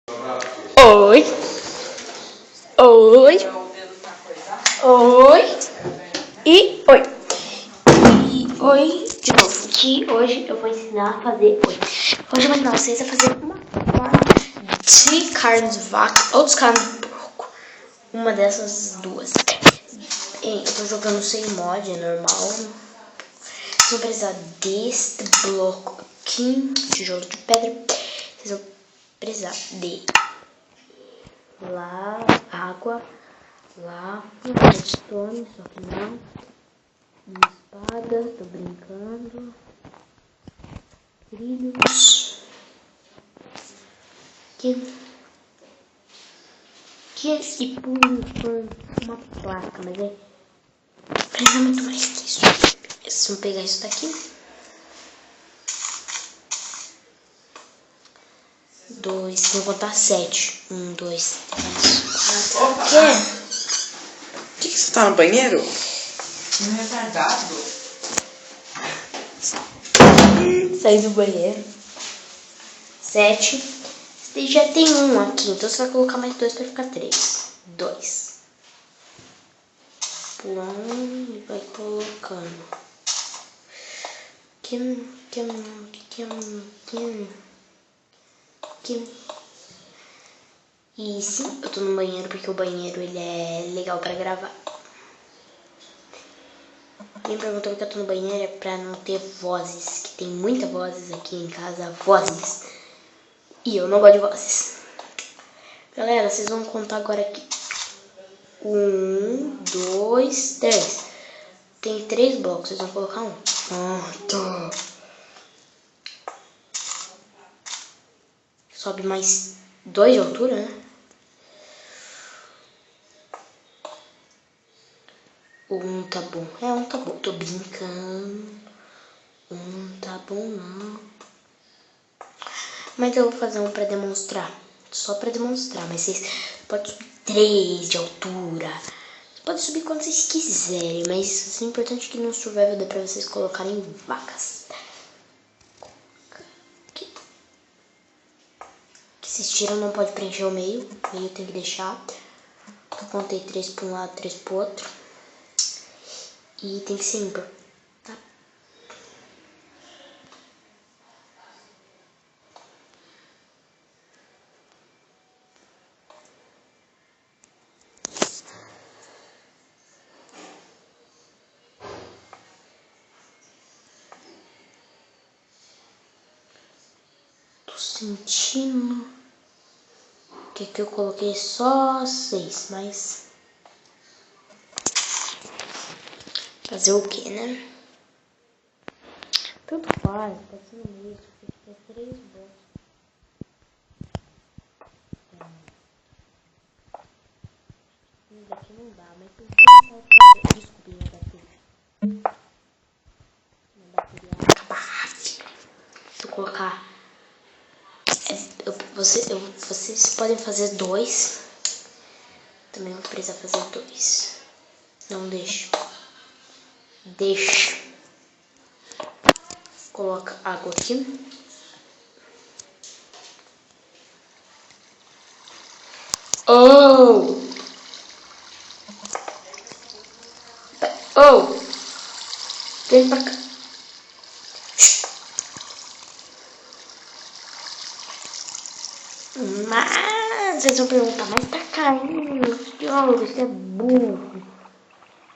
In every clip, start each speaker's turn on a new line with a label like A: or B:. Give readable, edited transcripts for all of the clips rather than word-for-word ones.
A: Oi. Oi. Oi. E oi. E oi de novo. Que hoje eu vou ensinar a fazer. Hoje eu vou ensinar vocês a fazer uma de carne de vaca ou de carne de porco. Uma dessas duas. Eu tô jogando sem mod, é normal. Vocês vão precisar deste bloco aqui, tijolo de pedra. Vocês vão precisar de lá, água, lá, redstone, só que não. Uma espada, tô brincando. Trilhos. Aqui e por uma placa, mas é precisa muito mais que isso. Vocês vão pegar isso daqui. 2, vou contar 7. 1, 2, 3, 4.
B: O quê? Que você tá no banheiro?
C: Um retardado.
A: Saí do banheiro. 7. Você já tem um aqui, então você vai colocar mais 2 pra ficar 3. 2. Plano e vai colocando. Aqui. E sim, eu tô no banheiro porque o banheiro ele é legal pra gravar. Quem perguntou que eu tô no banheiro é pra não ter vozes, que tem muitas vozes aqui em casa, vozes. E eu não gosto de vozes. Galera, vocês vão contar agora aqui. 1, 2, 3. Tem 3 blocos, vocês vão colocar um. Tá. Sobe mais 2 de altura, né? Um tá bom. Um tá bom. Tô brincando. Tá bom não. Mas eu vou fazer um pra demonstrar. Só pra demonstrar. Mas vocês podem subir 3 de altura. Vocês podem subir quando vocês quiserem. Mas o importante é que no survival dê pra vocês colocarem vacas. Aqui. Que vocês tiram não pode preencher o meio. O meio tem que deixar. Eu contei 3 pra um lado, 3 pro outro. E tem que ser ímpar, tá? Tô sentindo que aqui eu coloquei só 6, mas... fazer o que, né? Tanto faz, pode ser no meio, porque tem 3 blocos. Isso daqui não dá, mas tem que fazer. Desculpe, não dá tudo. Não dá tudo. Vou colocar. Vocês podem fazer 2. Também vou precisar fazer 2. Não deixo. Deixa. Coloca água aqui. Oh! Vem pra cá. Mas vocês vão perguntar, mas tá caindo, Diogo, você é burro.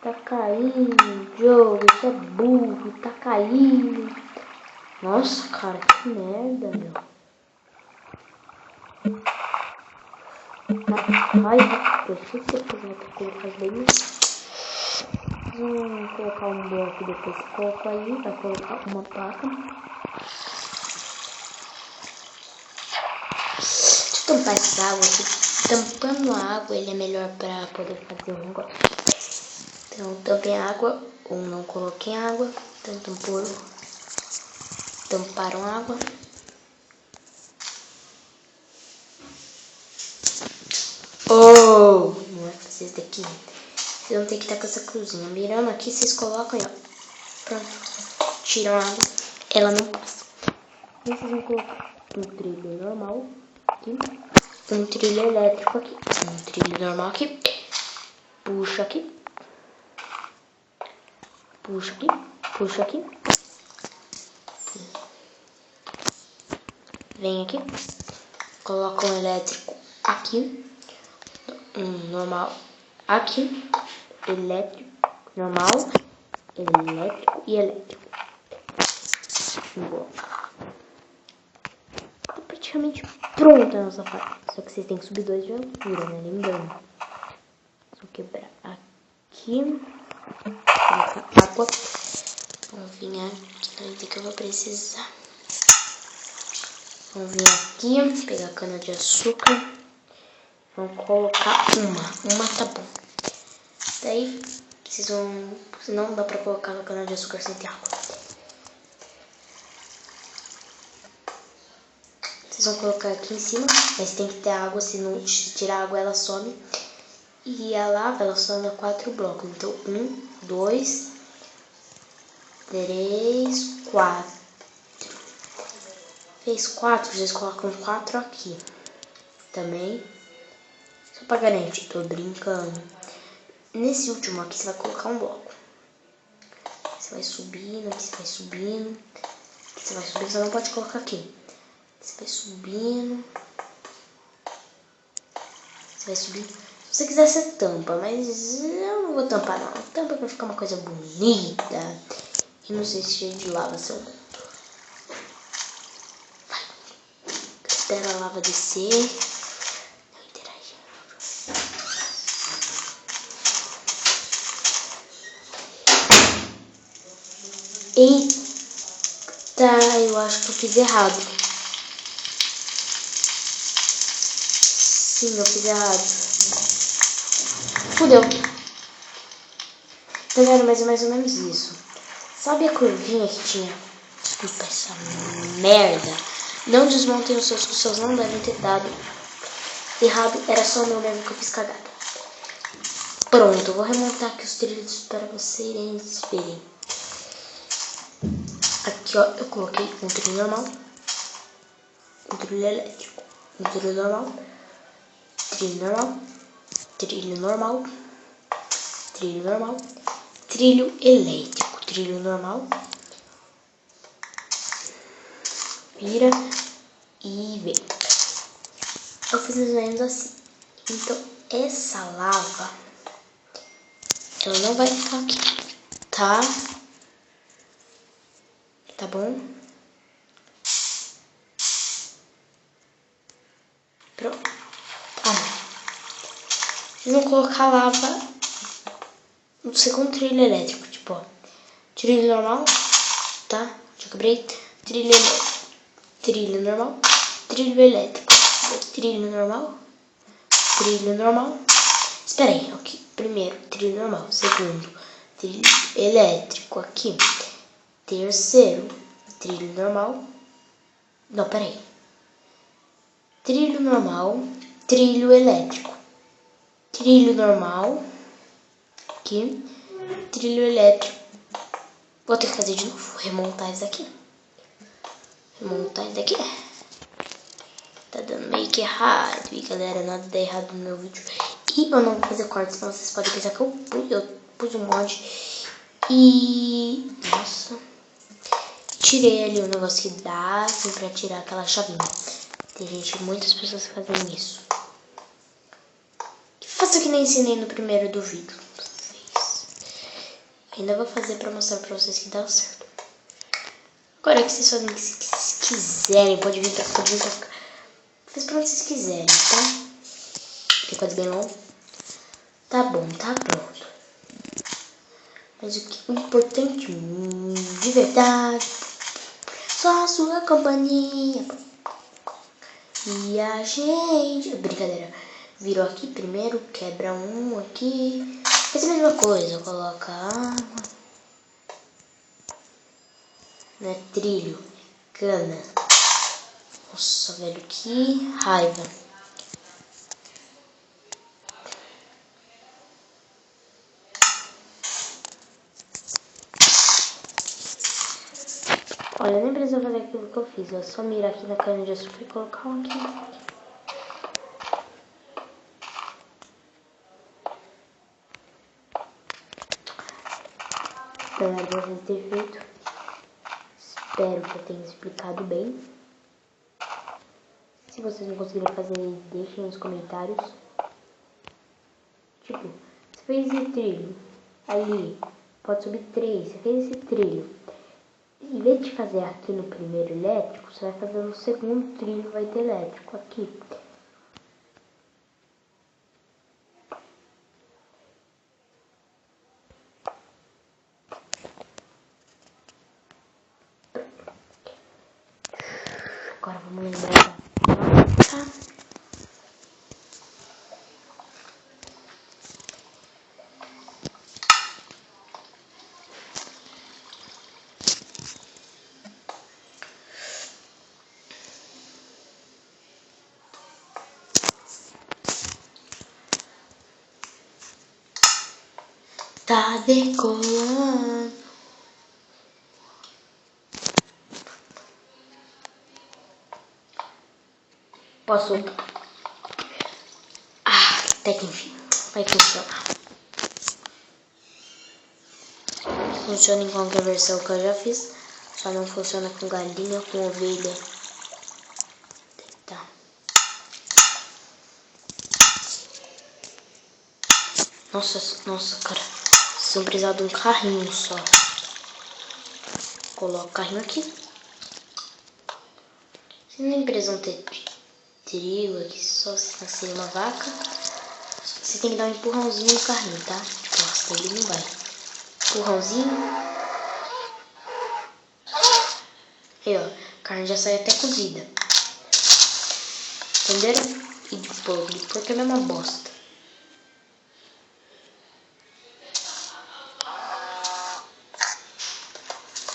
A: Tá caindo, Diogo, você é burro, tá caindo. Nossa, cara, que merda, meu. Ai, eu sei que depois vai ter que colocar bem. Vamos colocar um bloco depois. Coloco aí, vai colocar uma placa. Deixa eu tampar essa água aqui. Tampando a água, ele é melhor pra poder fazer o negócio. Então, tampem a água, ou não coloquem água. Então, tamparam a água. Oh! Não é fazer isso daqui. Vocês vão ter que estar com essa cruzinha. Mirando aqui, vocês colocam aí, ó. Pronto. Tiram a água. Ela não passa. E vocês vão colocar um trilho normal aqui. um trilho elétrico aqui, um trilho normal aqui, puxa aqui, puxa aqui, puxa aqui, vem aqui, coloca um elétrico aqui, um normal aqui, elétrico, normal, elétrico e elétrico. Boa. Tá praticamente pronta a nossa parte. Só que vocês têm que subir 2 de altura, né? Lembrando. Só quebrar aqui. Colocar água. Vamos vir aqui que eu vou precisar. Vamos vir aqui, pegar a cana de açúcar. Vamos colocar uma tá bom. Daí, vocês vão... Senão não dá pra colocar a cana de açúcar sem ter água. Vocês vão colocar aqui em cima, mas tem que ter água, se não tirar água ela some. E a lava, ela some a 4 blocos. Então, 1, 2, 3, 4. Fez 4, vocês colocam 4 aqui. Também. Só pra garantir, tô brincando. Nesse último aqui, você vai colocar um bloco. Você vai subindo, aqui você vai subindo. Aqui você vai subindo, você não pode colocar aqui. Você vai subindo. Você vai subindo. Se você quiser, você tampa. Mas eu não vou tampar, não. Tampa pra ficar uma coisa bonita. E não sei se cheio de lava seu mundo. Vai. Espera a lava descer. Não interage. Eita, eu acho que eu fiz errado. Sim, eu fiz errado. Fudeu. Tá vendo? Mas é mais ou menos isso. Sabe a curvinha que tinha? Desculpa essa merda. Não desmontem os seus não devem ter dado errado. Era só o meu mesmo que eu fiz cagada. Pronto, eu vou remontar aqui os trilhos para vocês verem. Aqui, ó, eu coloquei um trilho normal, um trilho elétrico, um trilho normal, trilho normal, trilho normal, trilho normal, trilho elétrico, trilho normal, vira e vem. Eu fiz mais ou menos assim. Então, essa lava, ela não vai ficar aqui, tá? Tá bom? Pronto. Vocês vão colocar lava no segundo trilho elétrico, tipo, ó. Trilho normal, tá? Já quebrei. Trilho elétrico. Trilho normal. Trilho elétrico. Trilho normal. Trilho normal. Espera aí, ok. Primeiro, trilho normal. Segundo, trilho elétrico aqui. Terceiro, trilho normal. Não, peraí. Trilho normal, trilho elétrico. Trilho normal. Aqui. Trilho elétrico. Vou ter que fazer de novo. Remontar isso daqui. Remontar isso daqui. Tá dando meio que errado. E galera, nada dá errado no meu vídeo. E eu não vou fazer corte, senão vocês podem pensar que eu pus um monte. E... nossa... tirei ali o negócio que dá, assim, pra tirar aquela chavinha. Tem muitas pessoas fazem isso. Faça que nem ensinei no primeiro do vídeo. Ainda vou fazer pra mostrar pra vocês que dá certo. Agora que vocês fazem o que vocês quiserem, pode vir pra cá, pode vir pra cá. Faz pra onde vocês quiserem, tá? Tem quase bem longo. Tá bom, tá pronto. Mas o importante de verdade... só a sua companhia. E a gente... brincadeira. Virou aqui primeiro, quebra um aqui. Faz a mesma coisa, coloca água. Né? Trilho, cana. Nossa, velho, que raiva. Olha, nem precisa fazer aquilo que eu fiz. É só mirar aqui na cana de açúcar e colocar um aqui. apesar de eu ter feito. Espero que eu tenha explicado bem. Se vocês não conseguirem fazer, deixem nos comentários. Tipo, você fez esse trilho ali, pode subir 3, você fez esse trilho. Em vez de fazer aqui no primeiro elétrico, você vai fazer no segundo trilho, vai ter elétrico aqui. Agora vamos lembrar da placa. Tá decolando. Posso? Até que enfim. Vai funcionar. Funciona em qualquer versão que eu já fiz. Só não funciona com galinha, com ovelha. Tá. Nossa, cara. Vocês vão precisar de um carrinho só. Coloca o carrinho aqui. Vocês nem precisam ter trigo aqui, só se nascer uma vaca. Você tem que dar um empurrãozinho no carrinho, tá? Nossa, ele não vai. Empurrãozinho. Aí, ó. A carne já sai até cozida. Entenderam? E de porco é a mesma bosta.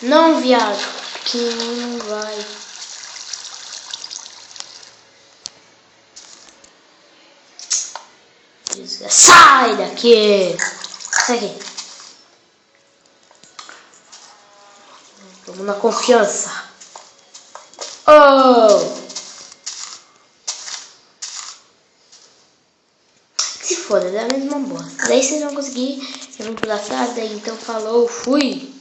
A: Não, viado. Pequenininho não vai. Sai daqui! Sai daqui. Vamos na confiança. Oh! Se foda, dá a mesma bosta. Daí vocês vão conseguir. Eu vou pular, então falou, fui!